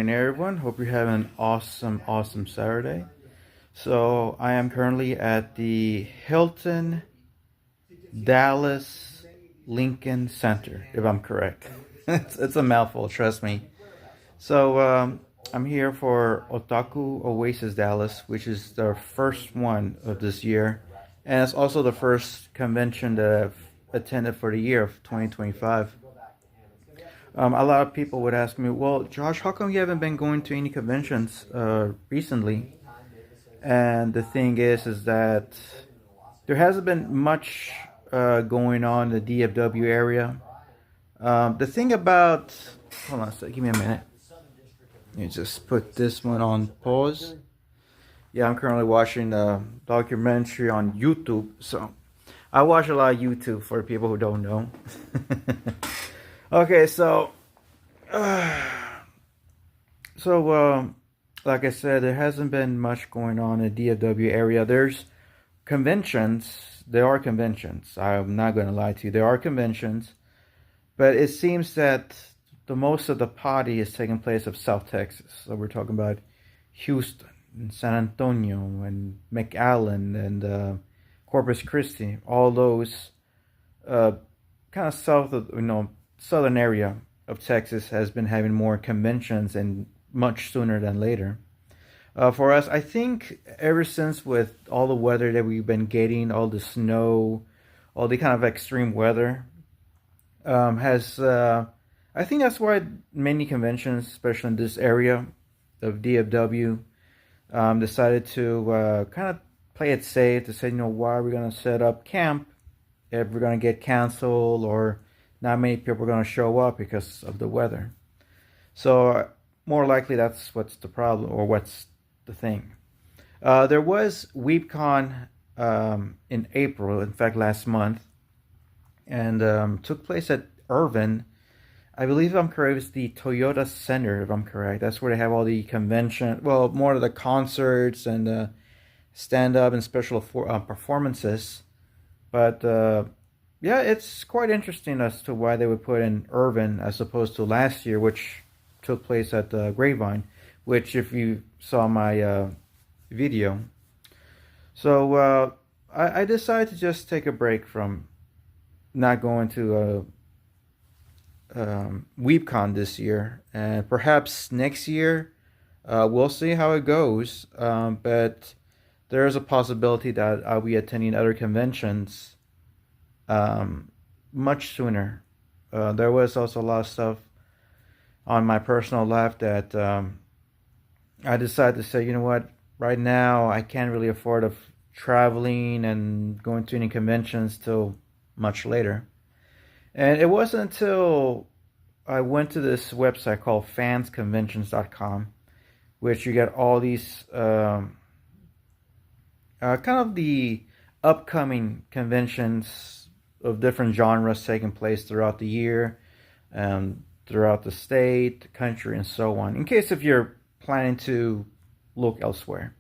morning, everyone. Hope you're having an awesome Saturday. So, I am currently at the Hilton Dallas Lincoln Center, if I'm correct. It's a mouthful, trust me. So, I'm here for OTAKU OASIS Dallas, which is the first one of this year. And it's also the first convention that I've attended for the year of 2025. A lot of people would ask me, well, Josh, how come you haven't been going to any conventions recently? And the thing is that there hasn't been much going on in the DFW area. The thing about, hold on a sec, give me a minute. Let me just put this one on pause. Yeah, I'm currently watching a documentary on YouTube. So I watch a lot of YouTube for people who don't know. Okay, so like I said, there hasn't been much going on in the DFW area. There's conventions. There are conventions. I'm not going to lie to you. There are conventions, but it seems that the most of the party is taking place of South Texas. So we're talking about Houston and San Antonio and McAllen and Corpus Christi. All those kind of south of southern area of Texas has been having more conventions and much sooner than later. For us, I think ever since with all the weather that we've been getting, all the snow, all the kind of extreme weather, I think that's why many conventions, especially in this area of DFW, decided to kind of play it safe to say, why are we going to set up camp if we're going to get canceled or not many people are going to show up because of the weather. So more likely that's what's the problem or what's the thing. There was WeebCon in April, in fact last month, and took place at Irvine. I believe if I'm correct, it's the Toyota Center, if I'm correct. That's where they have all the convention, well, more of the concerts and stand-up and special performances. But yeah, it's quite interesting as to why they would put in Irvine as opposed to last year, which took place at Grapevine, which if you saw my video. So I decided to just take a break from not going to WeebCon this year, and perhaps next year we'll see how it goes. But there is a possibility that I'll be attending other conventions much sooner. There was also a lot of stuff on my personal life that I decided to say, you know what, right now I can't really afford of traveling and going to any conventions till much later. And it wasn't until I went to this website called fansconventions.com, which you get all these kind of the upcoming conventions of different genres taking place throughout the year, throughout the state, country, and so on, in case if you're planning to look elsewhere.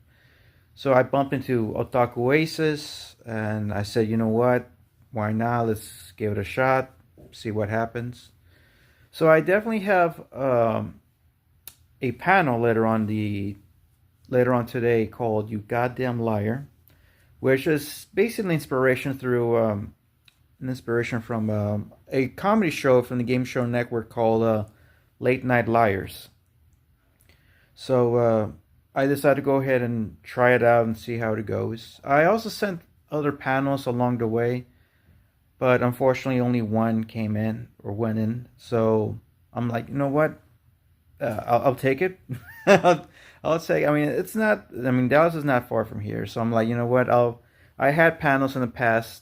So I bumped into OTAKU OASIS, and I said, you know what, why not? Let's give it a shot, see what happens. So I definitely have a panel later on today called "You Goddamn Liar," which is basically inspiration from a comedy show from the Game Show Network called Late Night Liars. So I decided to go ahead and try it out and see how it goes. I also sent other panels along the way, but unfortunately only one came in or went in. So I'm like, you know what? I'll take it. I'll take. I mean, it's not. I mean, Dallas is not far from here, so I'm like, you know what? I had panels in the past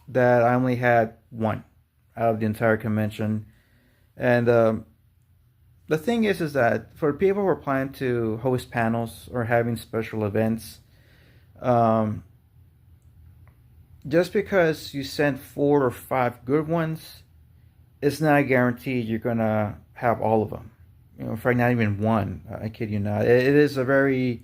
that I only had one out of the entire convention, and the thing is that for people who are planning to host panels or having special events, just because you send 4 or 5 good ones, it's not guaranteed you're gonna have all of them. In fact, not even one. I kid you not. It is a very,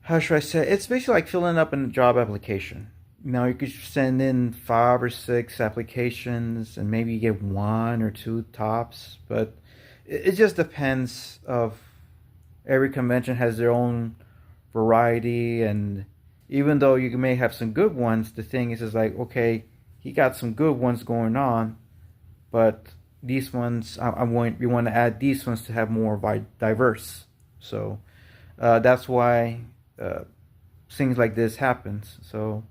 how should I say? It's basically like filling up a job application. You could send in 5 or 6 applications, and maybe you get 1 or 2 tops. But it just depends of every convention has their own variety, and even though you may have some good ones, the thing is like, okay, he got some good ones going on, but these ones we want to add these ones to have more diverse. So that's why things like this happens. So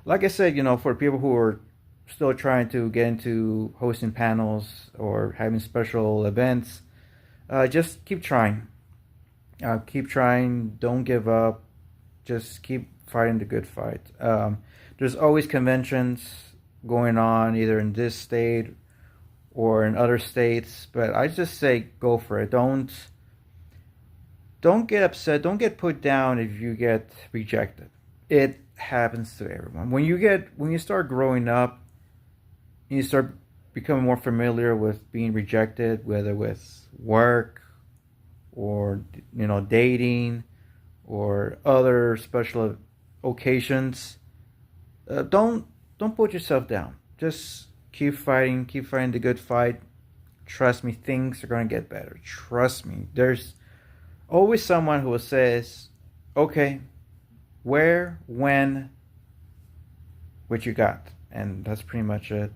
like I said, for people who are still trying to get into hosting panels or having special events, just keep trying. Keep trying. Don't give up. Just keep fighting the good fight. There's always conventions going on, either in this state or in other states. But I just say go for it. Don't get upset. Don't get put down if you get rejected. It happens to everyone. When you start growing up, you start becoming more familiar with being rejected, whether with work or dating or other special occasions. Don't put yourself down. Just keep fighting the good fight. Trust me, things are gonna get better. Trust me. There's always someone who says, okay, where, when, what you got. And that's pretty much it.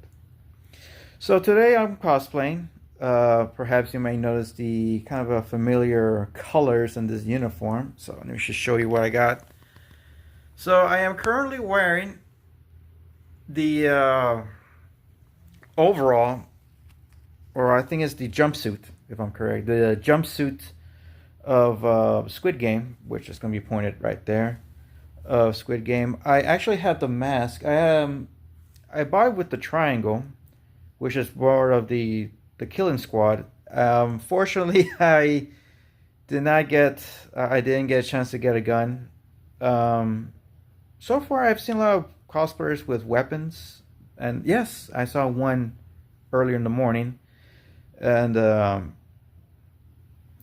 So today I'm cosplaying. Perhaps you may notice the kind of a familiar colors in this uniform. So let me just show you what I got. So I am currently wearing the overall, or I think it's the jumpsuit, if I'm correct. The jumpsuit of Squid Game, which is going to be pointed right there. Squid Game. I actually have the mask. I bought it with the triangle, which is part of the killing squad. Fortunately, I didn't get a chance to get a gun. So far, I've seen a lot of cosplayers with weapons, and yes, I saw one earlier in the morning, and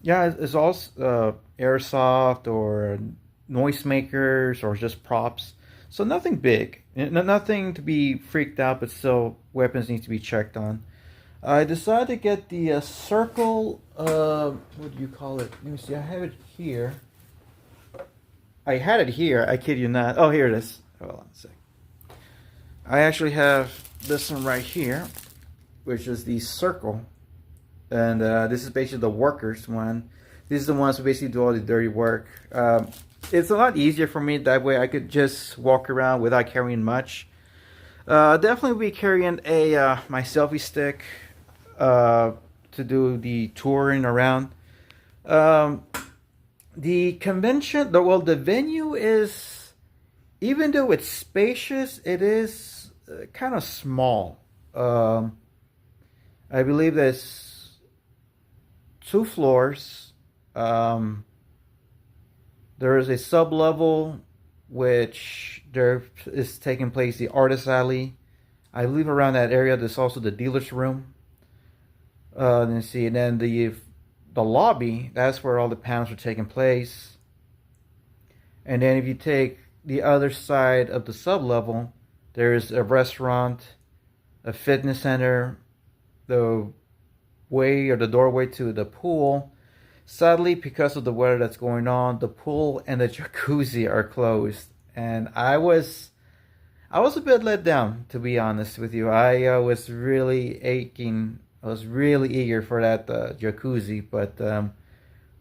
yeah, it's all airsoft or noisemakers or just props. So nothing big, nothing to be freaked out, but still weapons need to be checked on. I decided to get the circle, what do you call it? Let me see, I have it here. I had it here, I kid you not. Oh, here it is. Hold on a sec. I actually have this one right here, which is the circle. And this is basically the workers one. These are the ones who basically do all the dirty work. It's a lot easier for me. That way I could just walk around without carrying much. Definitely be carrying my selfie stick to do the touring around. The convention, the venue is, even though it's spacious, it is kind of small. I believe there's 2 floors. There is a sub-level which there is taking place the artist alley. I believe around that area there's also the dealer's room. Let's see, and then the lobby, that's where all the panels are taking place. And then if you take the other side of the sub-level, there's a restaurant, a fitness center, the way or the doorway to the pool. Sadly, because of the weather that's going on, the pool and the jacuzzi are closed. And I was a bit let down, to be honest with you. I was really aching. I was really eager for that jacuzzi, but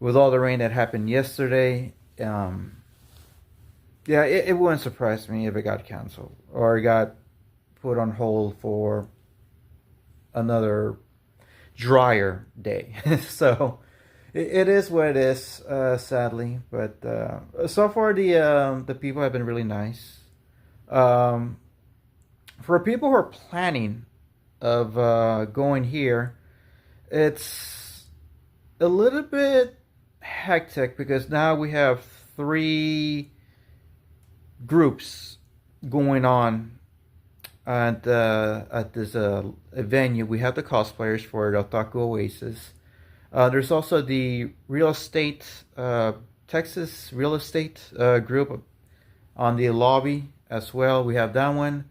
with all the rain that happened yesterday, yeah, it wouldn't surprise me if it got canceled or it got put on hold for another drier day. So it is what it is, sadly. But so far the people have been really nice. For people who are planning of going here, it's a little bit hectic because now we have 3 groups going on at this venue. We have the cosplayers for the OTAKU OASIS. There's also the real estate, Texas real estate group on the lobby as well. We have that one.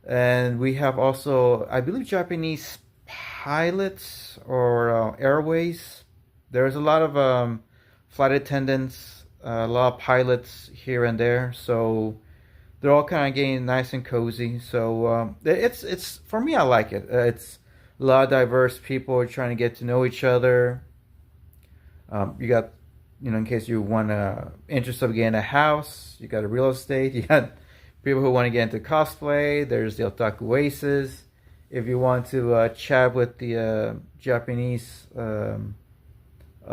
And we have also, I believe, Japanese pilots or airways. There's a lot of flight attendants, a lot of pilots here and there. So they're all kind of getting nice and cozy. So it's for me, I like it. It's a lot of diverse people trying to get to know each other. You got, in case you want interest of getting a house, you got a real estate. You got people who want to get into cosplay. There's the OTAKU OASIS. If you want to chat with the Japanese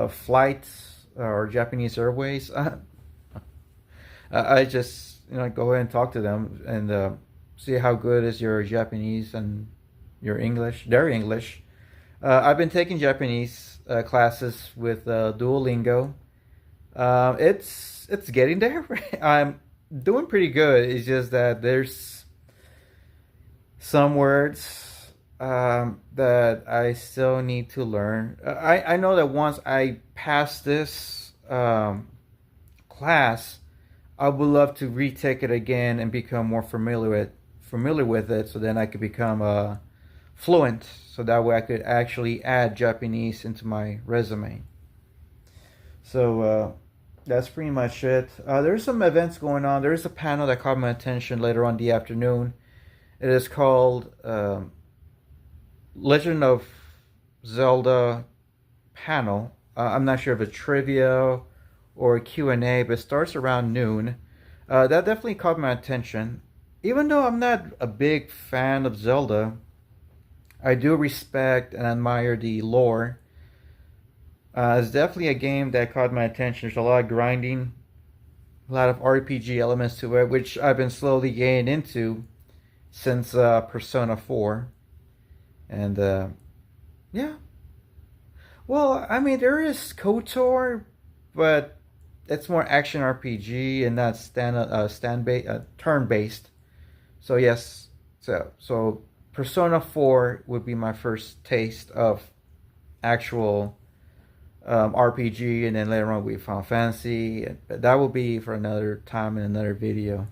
flights or Japanese Airways, I just go ahead and talk to them and see how good is your Japanese and your English, their English. I've been taking Japanese classes with Duolingo. It's getting there. I'm doing pretty good. It's just that there's some words that I still need to learn. I know that once I pass this class, I would love to retake it again and become more familiar with it, so then I could become fluent. So that way I could actually add Japanese into my resume. So that's pretty much it. There's some events going on. There's a panel that caught my attention later on the afternoon. It is called Legend of Zelda panel. I'm not sure if it's trivia or a Q&A, but it starts around noon. That definitely caught my attention. Even though I'm not a big fan of Zelda, I do respect and admire the lore. It's definitely a game that caught my attention. There's a lot of grinding, a lot of RPG elements to it, which I've been slowly getting into since Persona 4. And yeah. Well, I mean, there is KOTOR, but it's more action RPG and not turn-based. So yes, so Persona 4 would be my first taste of actual RPG, and then later on we Final Fantasy. That will be for another time in another video.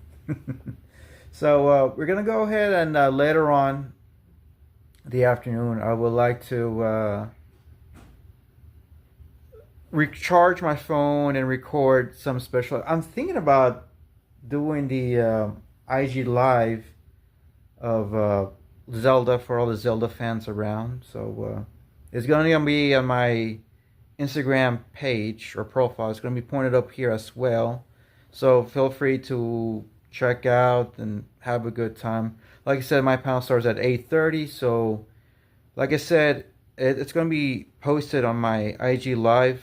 So we're gonna go ahead and later on the afternoon, I would like to recharge my phone and record some special. I'm thinking about doing the IG live of Zelda for all the Zelda fans around. So it's going to be on my Instagram page or profile. It's going to be pointed up here as well. So feel free to check out and have a good time. Like I said, my panel starts at 8:30. So like I said, it's going to be posted on my IG live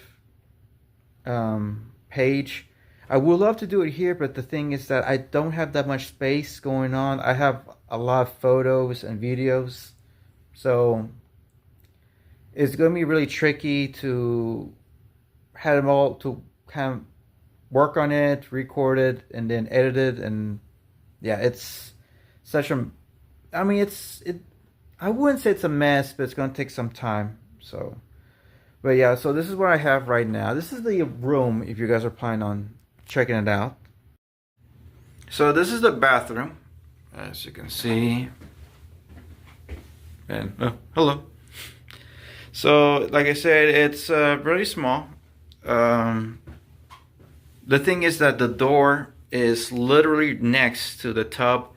page. I would love to do it here, but the thing is that I don't have that much space going on. I have a lot of photos and videos, so it's going to be really tricky to have them all to kind of work on it, record it, and then edit it. And yeah, it's such a, I mean, I wouldn't say it's a mess, but it's going to take some time. So, but yeah, so this is what I have right now. This is the room if you guys are planning on checking it out. So this is the bathroom, as you can see. And hello. So like I said, it's really small. The thing is that the door is literally next to the tub.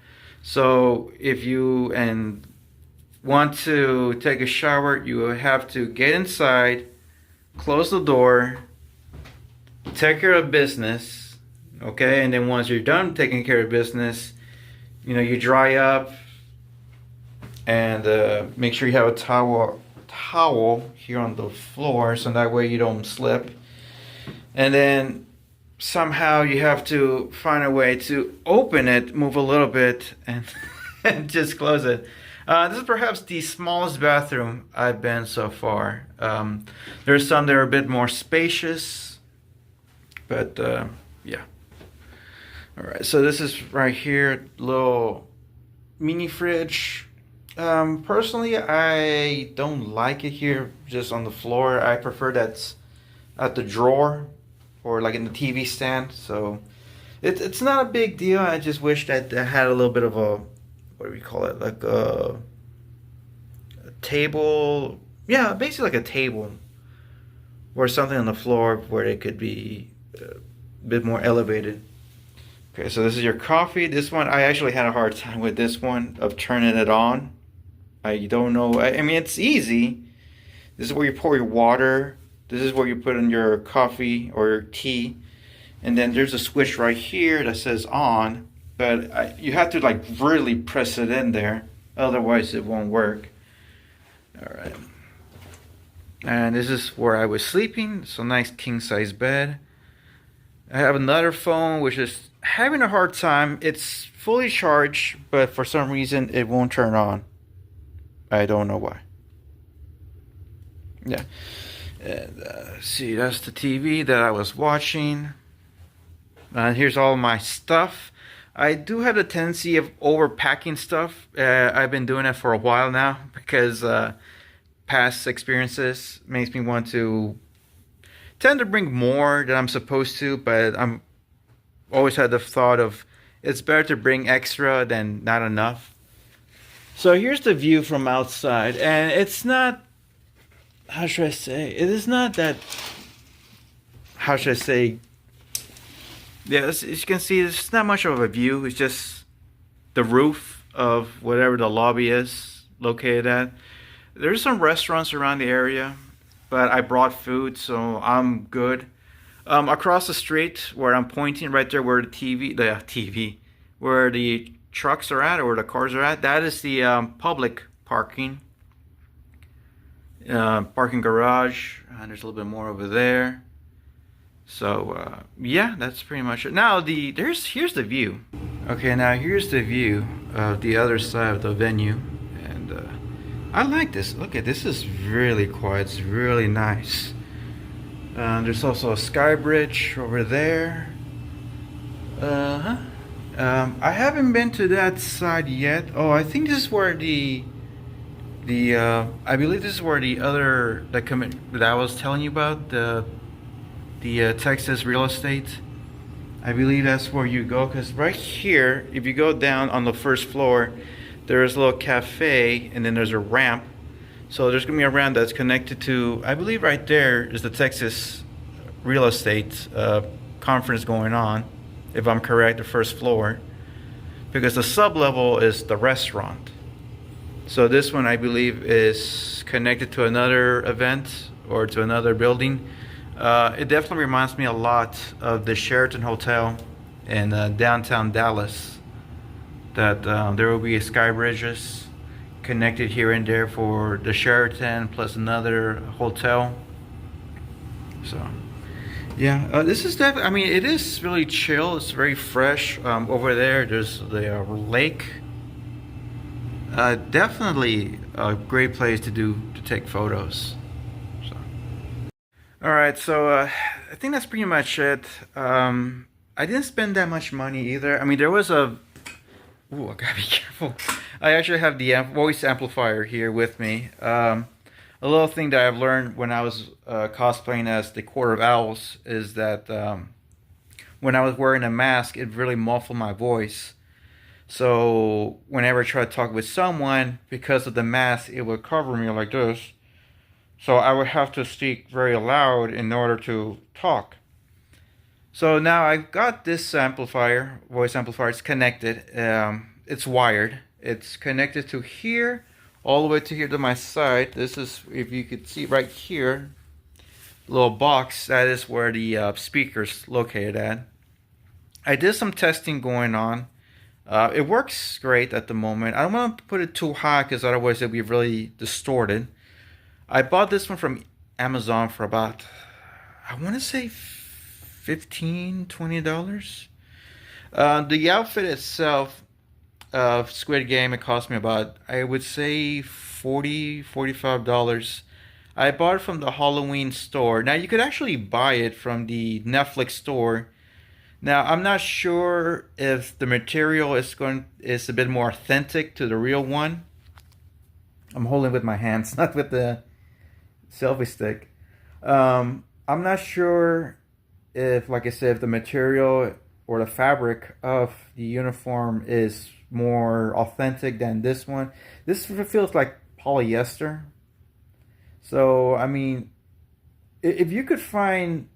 So if you want to take a shower, you will have to get inside, close the door, take care of business, okay? And then once you're done taking care of business, you dry up and make sure you have a towel here on the floor so that way you don't slip. And then somehow you have to find a way to open it, move a little bit, and, and just close it. This is perhaps the smallest bathroom I've been so far. There's some that are a bit more spacious, but yeah. Alright, so this is right here, little mini fridge. Personally, I don't like it here, just on the floor. I prefer that's at the drawer or like in the TV stand. So it's not a big deal. I just wish that I had a little bit of a, what do we call it, like a table. Yeah, basically like a table or something on the floor where it could be a bit more elevated. Okay, so this is your coffee. This one, I actually had a hard time with this one of turning it on. I don't know. I mean, it's easy. This is where you pour your water. This is where you put in your coffee or your tea. And then there's a switch right here that says on. But you have to like really press it in there. Otherwise, it won't work. All right. And this is where I was sleeping. It's a nice king-size bed. I have another phone which is having a hard time. It's fully charged, but for some reason it won't turn on. I don't know why. Yeah. And see, that's the TV that I was watching. Here's all my stuff. I do have a tendency of overpacking stuff. I've been doing it for a while now because past experiences makes me want to tend to bring more than I'm supposed to, but I'm always had the thought of it's better to bring extra than not enough. So here's the view from outside, and it's not, how should I say, it is not that, how should I say, yeah, as you can see, it's not much of a view. It's just the roof of whatever the lobby is located at. There's some restaurants around the area, but I brought food, so I'm good. Across the street, where I'm pointing right there, where where the trucks are at, or where the cars are at, that is the public parking garage. And there's a little bit more over there. So yeah, that's pretty much it. Now here's the view. Okay, now here's the view of the other side of the venue, and I like this. Look at this, is really quiet. It's really nice. There's also a sky bridge over there. I haven't been to that side yet. Oh, I think this is where I believe this is where the other that I was telling you about, the Texas real estate. I believe that's where you go, because right here, if you go down on the first floor, there's a little cafe, and then there's a ramp. So there's gonna be a ramp that's connected to, I believe right there is the Texas real estate conference going on, if I'm correct, the first floor, because the sub-level is the restaurant. So this one, I believe, is connected to another event or to another building. It definitely reminds me a lot of the Sheraton Hotel in downtown Dallas, that there will be sky bridges connected here and there for the Sheraton plus another hotel. So yeah, this is definitely, I mean, it is really chill. It's very fresh. Over there, there's the lake. Definitely a great place to take photos. So, all right, so I think that's pretty much it. I didn't spend that much money either. I mean, there was a, ooh, I gotta be careful. I actually have the voice amplifier here with me. A little thing that I've learned when I was cosplaying as the Court of Owls is that when I was wearing a mask, it really muffled my voice. So whenever I try to talk with someone, because of the mask, it would cover me like this. So I would have to speak very loud in order to talk. So now I've got this amplifier, voice amplifier. It's connected. It's wired. It's connected to here, all the way to here to my side. This is, if you could see right here, little box, that is where the speaker's located at. I did some testing going on. It works great at the moment. I don't want to put it too high because otherwise it'll be really distorted. I bought this one from Amazon for about, I want to say $15, $20. The outfit itself of Squid Game, it cost me about, I would say $40, $45. I bought it from the Halloween store. Now you could actually buy it from the Netflix store. Now I'm not sure if the material is a bit more authentic to the real one. I'm holding with my hands, not with the selfie stick. I'm not sure if, like I said, if the material or the fabric of the uniform is more authentic than this one. This feels like polyester. So I mean, if you could find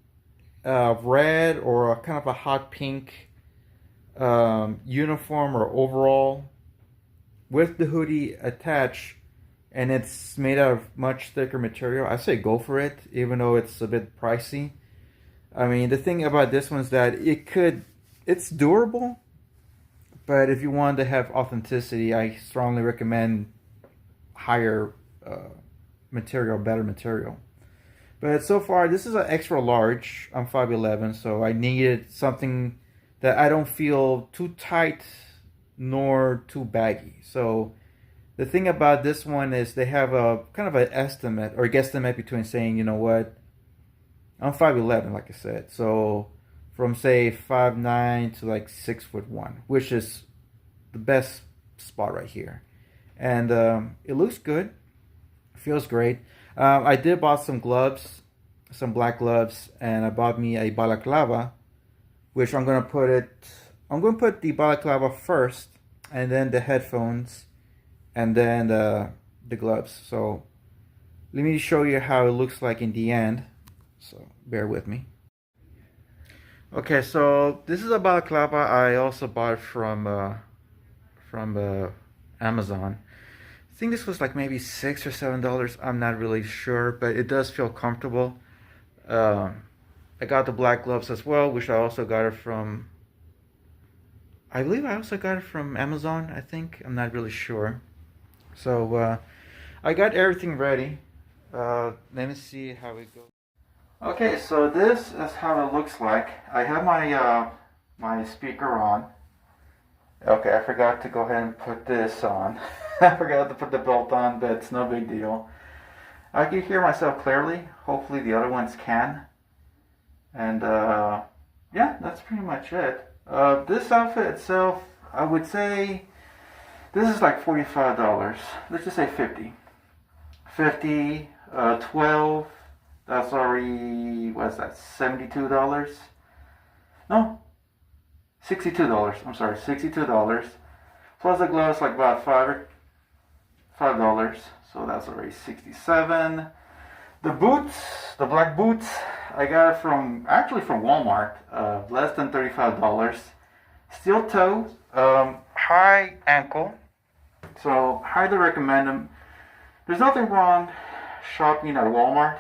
red or a kind of a hot pink uniform or overall with the hoodie attached, and it's made out of much thicker material, I say go for it, even though it's a bit pricey. I mean, the thing about this one is that it's durable, but if you want to have authenticity, I strongly recommend higher material, better material. But so far, this is an extra large. I'm 5'11", so I needed something that I don't feel too tight nor too baggy. So the thing about this one is they have a kind of an estimate or guesstimate between saying, you know what, I'm 5'11", like I said. So from say 5'9" to like 6'1", which is the best spot right here. And it looks good, feels great. I did bought some gloves, some black gloves, and I bought me a balaclava, which I'm gonna put the balaclava first, and then the headphones, and then the gloves. So let me show you how it looks like in the end. So bear with me. Okay, so this is a balaclava I also bought from Amazon. I think this was like maybe $6 or $7. I'm not really sure, but it does feel comfortable. I got the black gloves as well, which I also got it from, I believe I also got it from Amazon, I think. I'm not really sure. So I got everything ready. Let me see how it goes. Okay, so this is how it looks like. I have my my speaker on. Okay, I forgot to go ahead and put this on. I forgot to put the belt on, but it's no big deal. I can hear myself clearly. Hopefully the other ones can. And yeah, that's pretty much it. This outfit itself, I would say, this is like $45. Let's just say 50. 50, 12, that's already, what's that, $72? No, $62. I'm sorry, $62. Plus the gloves, like about $5. So that's already 67. The boots, the black boots, I got it from Walmart, less than $35. Steel toe, high ankle, so highly recommend them. There's nothing wrong shopping at Walmart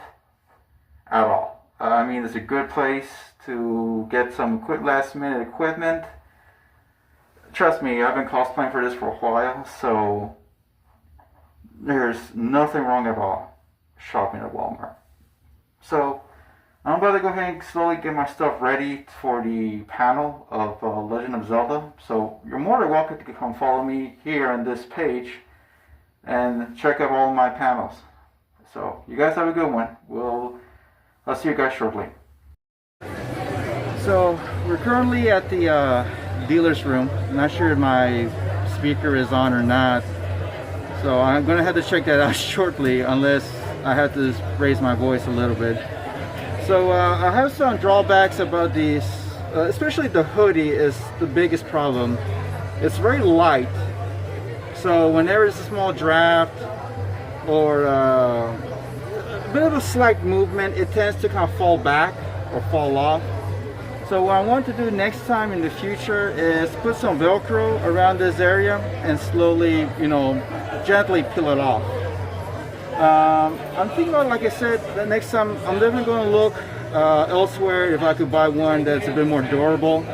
at all. I mean, it's a good place to get some quick last minute equipment. Trust me, I've been cosplaying for this for a while, so there's nothing wrong at all shopping at Walmart. So I'm about to go ahead and slowly get my stuff ready for the panel of Legend of Zelda. So you're more than welcome to come follow me here on this page and check out all my panels. So you guys have a good one. I'll see you guys shortly. So we're currently at the dealer's room. I'm not sure if my speaker is on or not. So I'm gonna have to check that out shortly, unless I have to raise my voice a little bit. So I have some drawbacks about these, especially the hoodie is the biggest problem. It's very light, so whenever it's a small draft or a bit of a slight movement, it tends to kind of fall back or fall off. So what I want to do next time in the future is put some Velcro around this area and slowly, gently peel it off. I'm thinking about, like I said, the next time I'm definitely going to look elsewhere if I could buy one that's a bit more durable.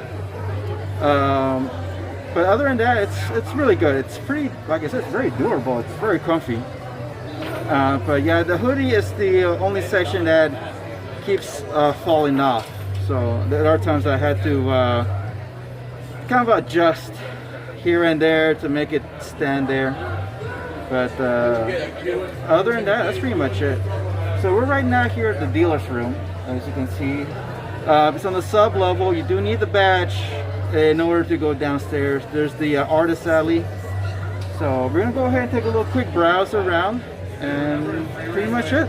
But other than that, it's really good. It's pretty, like I said, it's very durable. It's very comfy. But yeah, the hoodie is the only section that keeps falling off. So there are times I had to kind of adjust here and there to make it stand there. But other than that, that's pretty much it. So we're right now here at the dealer's room, as you can see. It's on the sub level. You do need the badge in order to go downstairs. There's the artist alley. So we're gonna go ahead and take a little quick browse around, and pretty much it.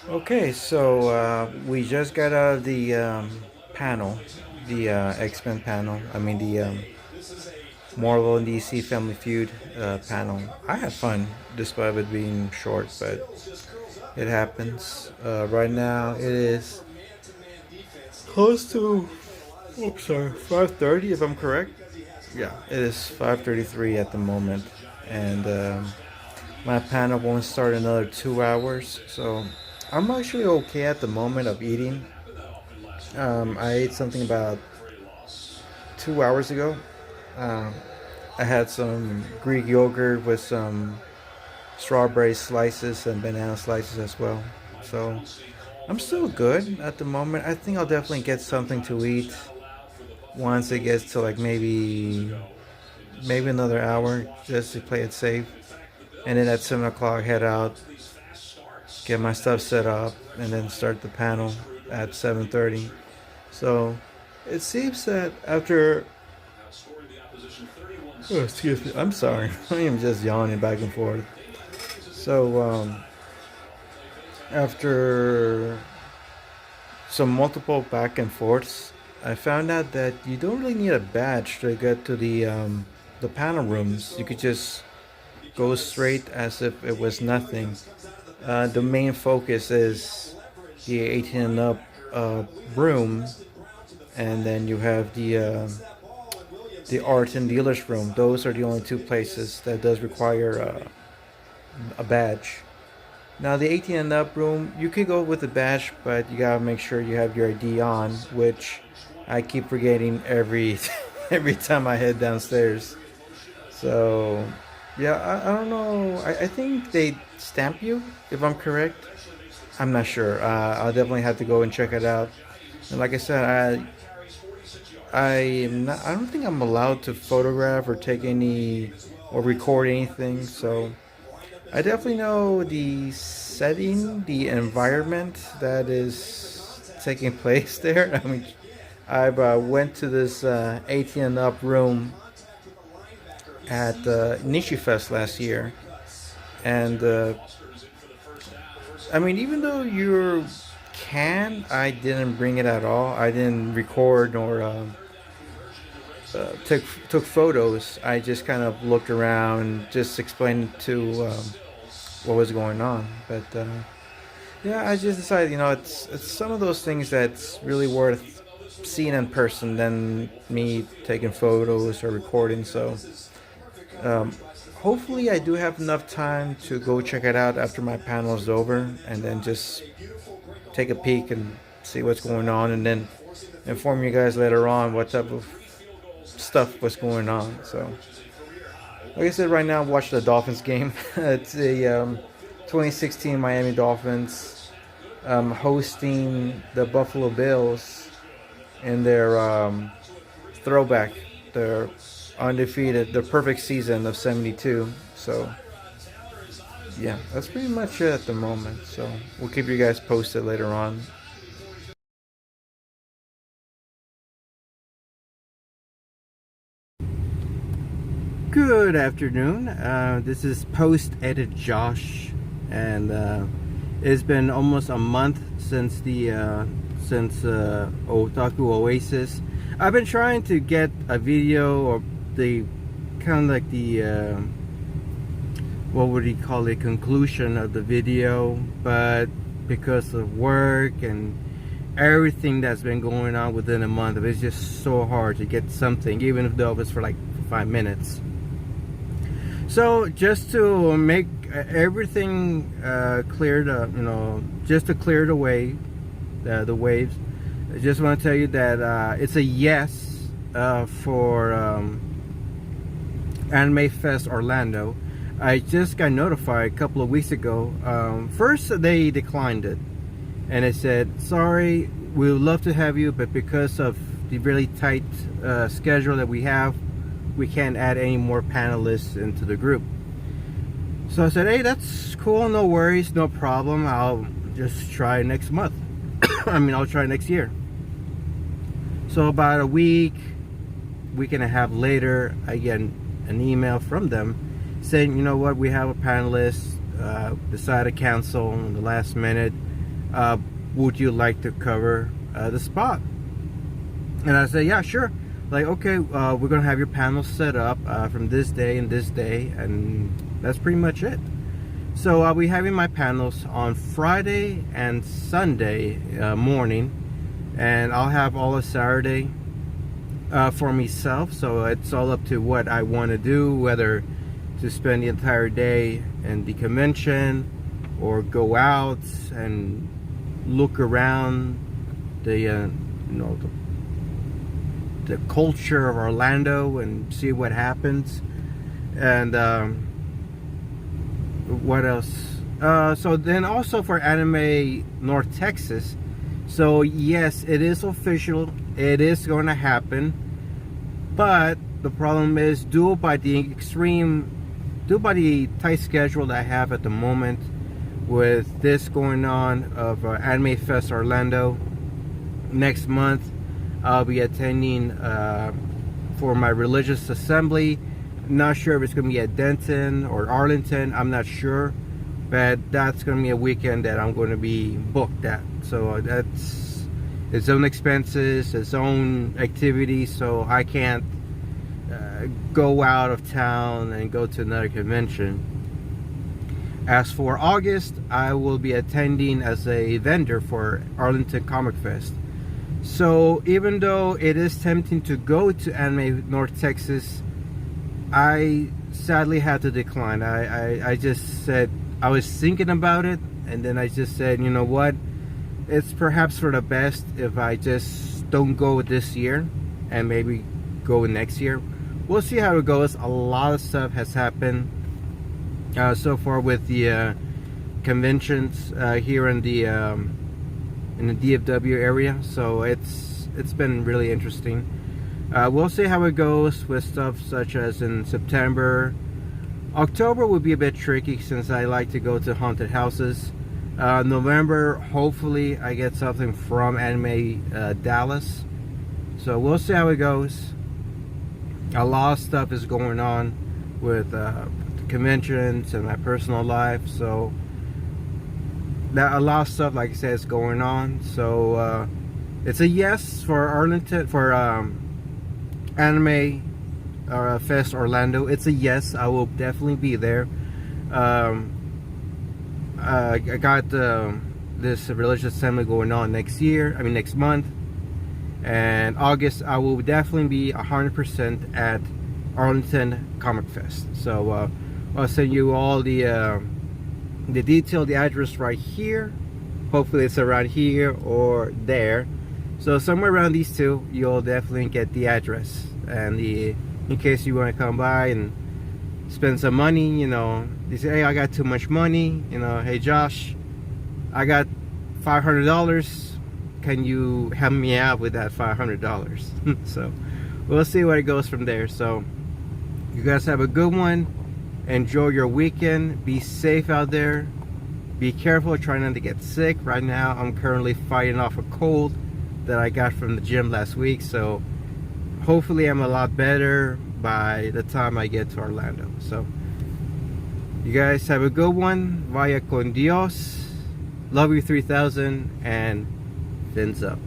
Okay, so we just got out of the panel, the X-Men panel. I mean the Marvel and DC Family Feud panel. I had fun, despite it being short, but it happens. Right now, it is close to, oops, sorry, 5:30 if I'm correct. Yeah, it is 5:33 at the moment, and my panel won't start another 2 hours. So I'm actually okay at the moment of eating. I ate something about 2 hours ago. Um, I had some Greek yogurt with some strawberry slices and banana slices as well. So I'm still good at the moment. I think I'll definitely get something to eat once it gets to like maybe another hour just to play it safe. And then at 7 o'clock head out, get my stuff set up, and then start the panel at 7:30. So it seems that after, oh, excuse me, I'm sorry, I am just yawning back and forth. So after some multiple back and forths, I found out that you don't really need a badge to get to the panel rooms. You could just go straight as if it was nothing. The main focus is the 18 and up room, and then you have the art and dealers room. Those are the only two places that does require a badge. Now the 18 and up room, you could go with a badge, but you gotta make sure you have your ID on, which I keep forgetting every every time I head downstairs. So yeah, I don't know. I think they stamp you if I'm correct. I'm not sure. I'll definitely have to go and check it out. And like I said, I am not. I don't think I'm allowed to photograph or take any or record anything. So I definitely know the setting, the environment that is taking place there. I mean, I've went to this 18 and up room at Nishi Fest last year, and I mean, even though you can, I didn't bring it at all. I didn't record nor took photos. I just kind of looked around, just explained to what was going on. But yeah, I just decided, it's some of those things that's really worth seeing in person than me taking photos or recording. So um, hopefully, I do have enough time to go check it out after my panel is over, and then just take a peek and see what's going on, and then inform you guys later on what type of stuff was going on. So, like I said, right now I'm watching the Dolphins game. It's a 2016 Miami Dolphins hosting the Buffalo Bills in their throwback, their undefeated, the perfect season of '72. So yeah, that's pretty much it at the moment. So we'll keep you guys posted later on. Good afternoon. This is post edit Josh, and it's been almost a month since Otaku Oasis. I've been trying to get a video, or the kind of like the what would you call it, conclusion of the video, but because of work and everything that's been going on within a month, it's just so hard to get something, even if though it's for like 5 minutes. So just to make everything cleared up, just to clear the way, the waves, I just want to tell you that it's a yes for Anime Fest Orlando. I just got notified a couple of weeks ago. First, they declined it, and it said, sorry, we would love to have you, but because of the really tight schedule that we have, we can't add any more panelists into the group. So I said, hey, that's cool, no worries, no problem. I'll just try next month. I'll try next year. So about a week and a half later, I get an email from them saying, you know what, we have a panelist, decided to cancel in the last minute. would you like to cover the spot? And I said, yeah, sure. Like, okay, we're gonna have your panel set up from this day and this day, and that's pretty much it. So I'll be having my panels on Friday and Sunday morning, and I'll have all of Saturday for myself. So it's all up to what I want to do, whether to spend the entire day in the convention or go out and look around the you know, the culture of Orlando and see what happens. And what else? So then also for Anime North Texas, so yes, it is official, it is going to happen, but the problem is due by the tight schedule that I have at the moment with this going on of Anime Fest Orlando. Next month I'll be attending for my religious assembly. Not sure if it's going to be at Denton or Arlington, I'm not sure, but that's going to be a weekend that I'm going to be booked at. So that's its own expenses, its own activities, so I can't go out of town and go to another convention. As for August, I will be attending as a vendor for Arlington Comic Fest. So even though it is tempting to go to Anime North Texas, I sadly had to decline. I just said, I was thinking about it, and then I just said, you know what, it's perhaps for the best if I just don't go this year and maybe go next year. We'll see how it goes. A lot of stuff has happened so far with the conventions here in the DFW area, so it's been really interesting. We'll see how it goes with stuff such as in September. October will be a bit tricky since I like to go to haunted houses. November, hopefully I get something from Anime Dallas. So we'll see how it goes. A lot of stuff is going on with the conventions and my personal life. So that a lot of stuff, like I said, is going on. So it's a yes for Arlington, for Anime Fest Orlando. It's a yes. I will definitely be there. I got this religious assembly going on next month, and August I will definitely be 100% at Arlington Comic Fest. So I'll send you all the detail, the address right here. Hopefully it's around here or there. So somewhere around these two, you'll definitely get the address, and in case you want to come by and spend some money, you know, you say, hey, I got too much money, you know, hey Josh, I got $500, can you help me out with that $500? So we'll see where it goes from there. So you guys have a good one, enjoy your weekend, be safe out there, be careful, try not to get sick. Right now I'm currently fighting off a cold that I got from the gym last week, so hopefully I'm a lot better by the time I get to Orlando. So you guys have a good one. Vaya con Dios. Love you 3000, and fins up.